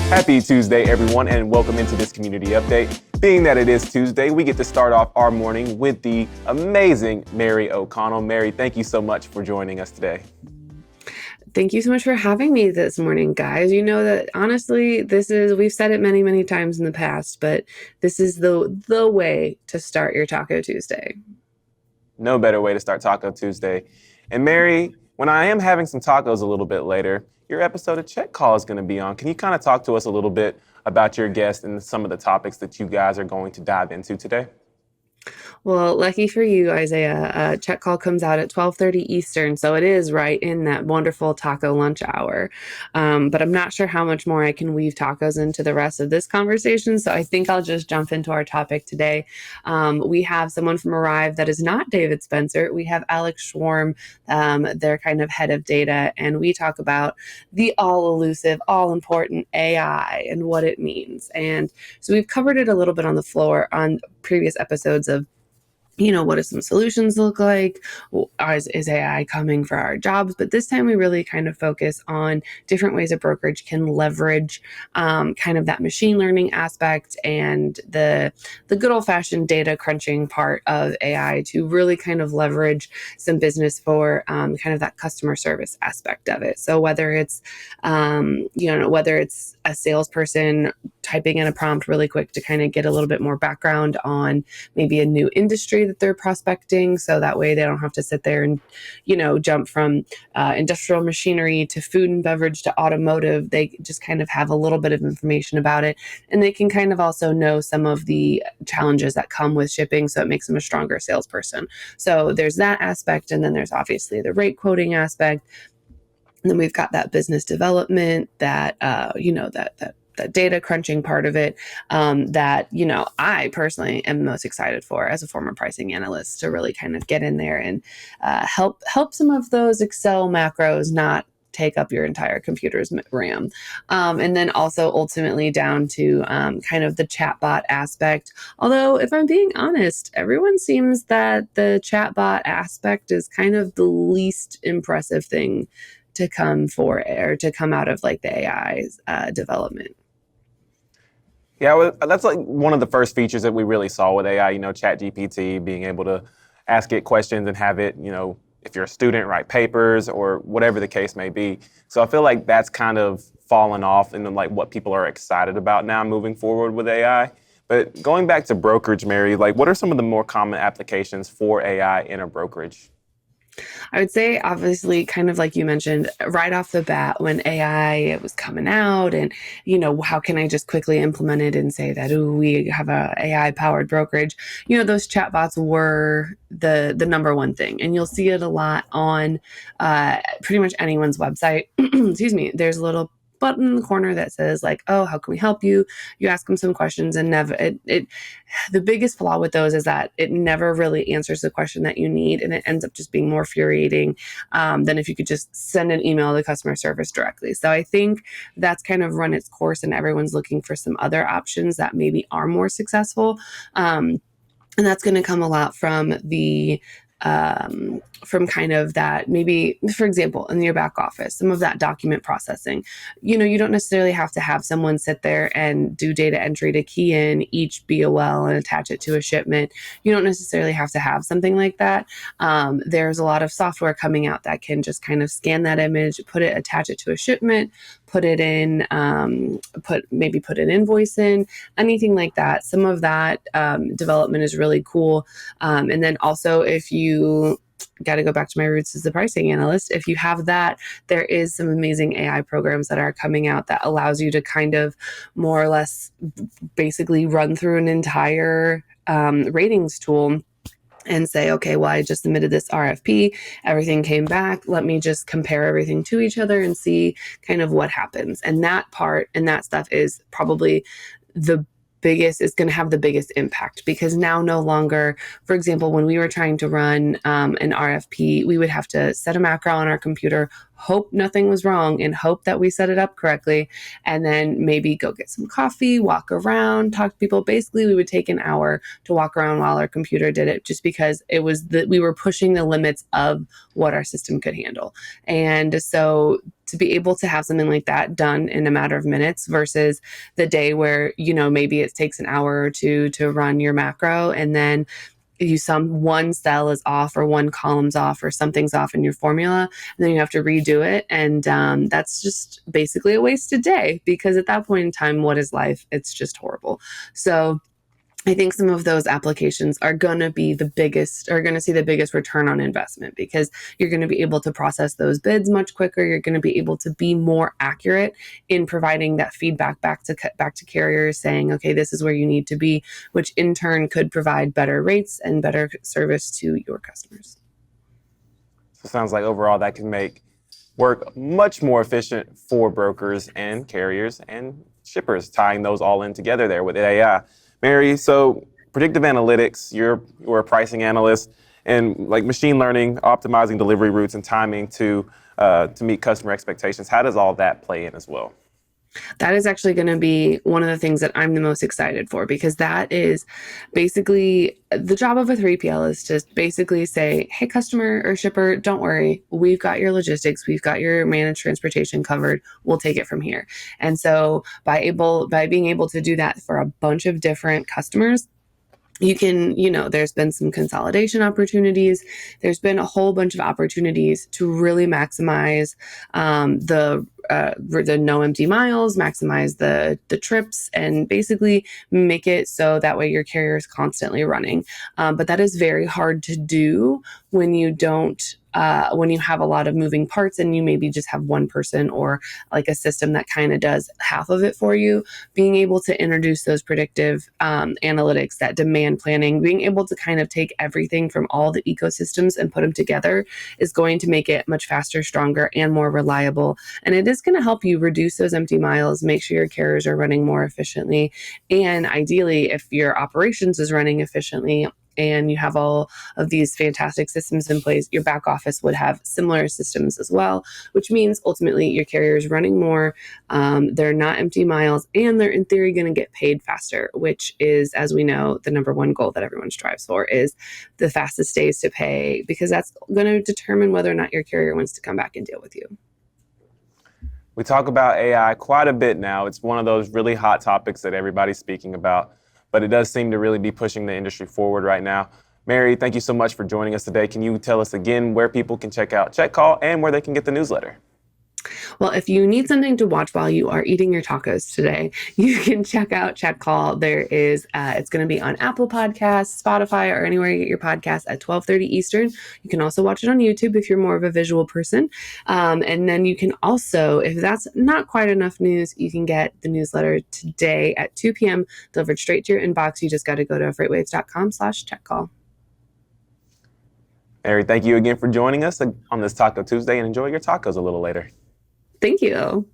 Happy Tuesday, everyone, and welcome into this community update. Being that it is Tuesday, we get to start off our morning with the amazing Mary O'Connell. Mary, thank you so much for joining us today. Thank you so much for having me this morning, guys. You know that honestly, we've said it many, many times in the past, but this is the way to start your Taco Tuesday. No better way to start Taco Tuesday. And Mary, when I am having some tacos a little bit later, your episode of Check Call is going to be on. Can you kind of talk to us a little bit about your guest and some of the topics that you guys are going to dive into today? Well, lucky for you, Isaiah, Check Call comes out at 12:30 Eastern, so it is right in that wonderful taco lunch hour. But I'm not sure how much more I can weave tacos into the rest of this conversation, so I think I'll just jump into our topic today. We have someone from Arrive that is not David Spencer. We have Alex Schwarm, they're kind of head of data, and we talk about the all-elusive, all-important AI and what it means. And so we've covered it a little bit on the floor on previous episodes of what do some solutions look like? Is AI coming for our jobs? But this time we really kind of focus on different ways a brokerage can leverage kind of that machine learning aspect and the good old fashioned data crunching part of AI to really kind of leverage some business for kind of that customer service aspect of it. So whether it's whether it's a salesperson typing in a prompt really quick to kind of get a little bit more background on maybe a new industry that they're prospecting, so that way they don't have to sit there and jump from industrial machinery to food and beverage to automotive. They just kind of have a little bit of information about it, and they can kind of also know some of the challenges that come with shipping, so it makes them a stronger salesperson. So there's that aspect, and then there's obviously the rate quoting aspect. And then we've got that business development, that that data crunching part of it, that I personally am most excited for as a former pricing analyst, to really kind of get in there and help some of those Excel macros not take up your entire computer's RAM. And then also ultimately down to kind of the chatbot aspect. Although, if I'm being honest, everyone seems that the chatbot aspect is kind of the least impressive thing to come out of like the AI's development. Yeah, well, that's like one of the first features that we really saw with AI, ChatGPT, being able to ask it questions and have it, if you're a student, write papers or whatever the case may be. So I feel like that's kind of fallen off into like what people are excited about now moving forward with AI. But going back to brokerage, Mary, like what are some of the more common applications for AI in a brokerage? I would say, obviously, kind of like you mentioned, right off the bat, when AI was coming out and, how can I just quickly implement it and say that, we have a AI powered brokerage, those chatbots were the number one thing. And you'll see it a lot on pretty much anyone's website. Excuse me. There's a little button in the corner that says like, oh, how can we help you? You ask them some questions, and the biggest flaw with those is that it never really answers the question that you need, and it ends up just being more infuriating than if you could just send an email to customer service directly. So I think that's kind of run its course, and everyone's looking for some other options that maybe are more successful. And that's going to come a lot from from kind of that, maybe, for example, in your back office, some of that document processing. You don't necessarily have to have someone sit there and do data entry to key in each BOL and attach it to a shipment. You don't necessarily have to have something like that. There's a lot of software coming out that can just kind of scan that image, attach it to a shipment, put it in, put an invoice in, anything like that. Some of that development is really cool. And then also, if you got to go back to my roots as a pricing analyst, if you have that, there is some amazing AI programs that are coming out that allows you to kind of more or less basically run through an entire ratings tool and say, okay, well, I just submitted this RFP, everything came back, let me just compare everything to each other and see kind of what happens. And that part and that stuff is probably is going to have the biggest impact, because now no longer, for example, when we were trying to run an RFP, we would have to set a macro on our computer, hope nothing was wrong, and hope that we set it up correctly, and then maybe go get some coffee, walk around, talk to people. Basically, we would take an hour to walk around while our computer did it, just because it was we were pushing the limits of what our system could handle. And so to be able to have something like that done in a matter of minutes versus the day where, maybe it takes an hour or two to run your macro, and then one cell is off or one column's off or something's off in your formula, and then you have to redo it. And that's just basically a wasted day, because at that point in time, what is life? It's just horrible. So I think some of those applications are going to see the biggest return on investment, because you're going to be able to process those bids much quicker. You're going to be able to be more accurate in providing that feedback back to carriers, saying, okay, this is where you need to be, which in turn could provide better rates and better service to your customers. So it sounds like overall that can make work much more efficient for brokers and carriers and shippers, tying those all in together there with AI. Mary, so predictive analytics, you're a pricing analyst, and like machine learning, optimizing delivery routes and timing to meet customer expectations. How does all that play in as well? That is actually going to be one of the things that I'm the most excited for, because that is basically the job of a 3PL, is to basically say, hey, customer or shipper, don't worry. We've got your logistics. We've got your managed transportation covered. We'll take it from here. And so by being able to do that for a bunch of different customers, you can, there's been some consolidation opportunities. There's been a whole bunch of opportunities to really maximize the no empty miles, maximize the trips, and basically make it so that way your carrier is constantly running. But that is very hard to do when you when you have a lot of moving parts and you maybe just have one person or like a system that kind of does half of it for you. Being able to introduce those predictive analytics, that demand planning, being able to kind of take everything from all the ecosystems and put them together is going to make it much faster, stronger, and more reliable. And it is going to help you reduce those empty miles, make sure your carriers are running more efficiently. And ideally, if your operations is running efficiently, and you have all of these fantastic systems in place, your back office would have similar systems as well, which means ultimately your carrier is running more, they're not empty miles, and they're in theory going to get paid faster, which is, as we know, the number one goal that everyone strives for, is the fastest days to pay, because that's going to determine whether or not your carrier wants to come back and deal with you. We talk about AI quite a bit now. It's one of those really hot topics that everybody's speaking about, but it does seem to really be pushing the industry forward right now. Mary, thank you so much for joining us today. Can you tell us again where people can check out Check Call and where they can get the newsletter? Well, if you need something to watch while you are eating your tacos today, you can check out Chat Call. It's going to be on Apple Podcasts, Spotify, or anywhere you get your podcasts at 12:30 Eastern. You can also watch it on YouTube if you're more of a visual person. And then you can also, if that's not quite enough news, you can get the newsletter today at 2 p.m. delivered straight to your inbox. You just got to go to freightwaves.com/checkcall. Mary, thank you again for joining us on this Taco Tuesday, and enjoy your tacos a little later. Thank you.